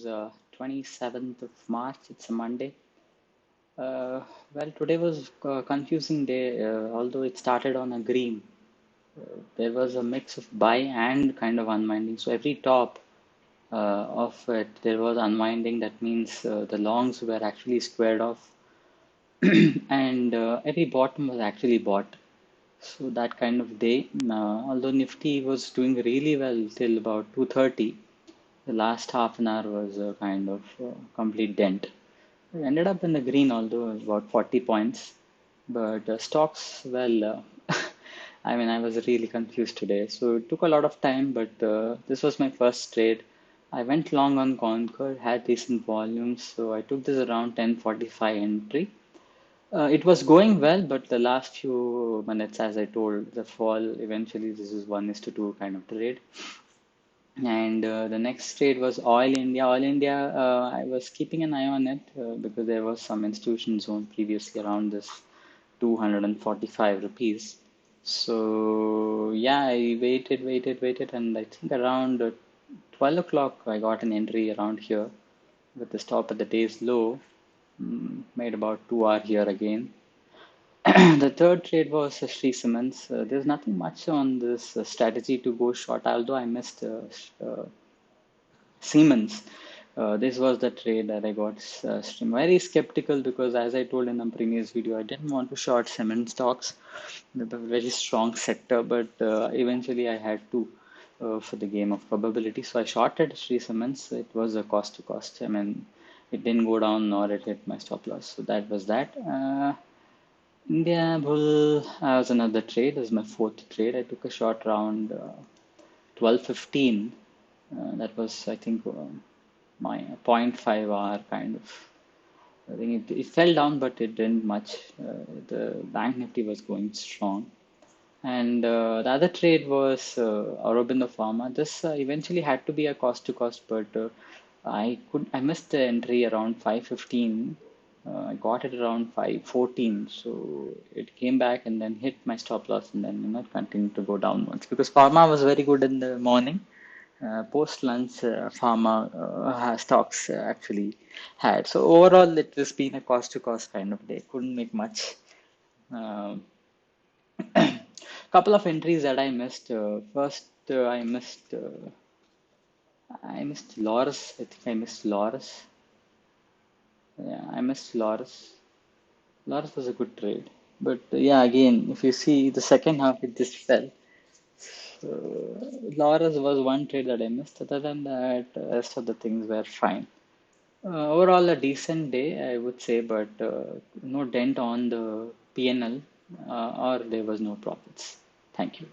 is 27th of March. It's a Monday. Well, today was a confusing day, although it started on a green. There was a mix of buy and kind of unwinding. So every top of it, there was unwinding. That means the longs were actually squared off, and every bottom was actually bought. So that kind of day, although Nifty was doing really well till about 2:30, the last half an hour was a kind of complete dent. We ended up in the green, although about 40 points. But stocks, well, I mean, I was really confused today. So it took a lot of time, but this was my first trade. I went long on Concord, had decent volumes, so I took this around 10:45 entry. It was going well, but the last few minutes, as I told, the fall eventually this is 1:2 kind of trade. And the next trade was Oil India. Oil India, I was keeping an eye on it because there was some institution zone previously around this 245 rupees. So yeah, I waited, and I think around 12 o'clock I got an entry around here with the stop at the day's low. Made about 2 hour here again. The third trade was Shree Cements. There's nothing much on this strategy to go short, although I missed Siemens. This was the trade that I got very skeptical because, as I told in the previous video, I didn't want to short cement stocks. They're a very strong sector, but eventually I had to for the game of probability. So I shorted Shree Cements. It was a cost to cost. I mean, it didn't go down nor it hit my stop loss. So that was that. India Bull was another trade. This is my fourth trade. I took a short round 12:15. That was, I think, my zero point 0.5 hour kind of. I think it fell down, but it didn't much. The Bank Nifty was going strong. And the other trade was Aurobindo Pharma. This eventually had to be a cost to cost, but I missed the entry around 5:15. I got it around 5:14, so it came back and then hit my stop loss, and then continued to go downwards because pharma was very good in the morning. Post lunch, pharma stocks actually had. So overall, it has been a cost to cost kind of day. Couldn't make much. Um Couple of entries that I missed. First, I missed Loris. I think I missed Loris. Yeah, I missed Loris. Loris was a good trade, but yeah, again, if you see the second half, it just fell. So Loris was one trade that I missed. Other than that, rest of the things were fine. Overall, a decent day, I would say, but no dent on the PNL, or there was no profits. Thank you.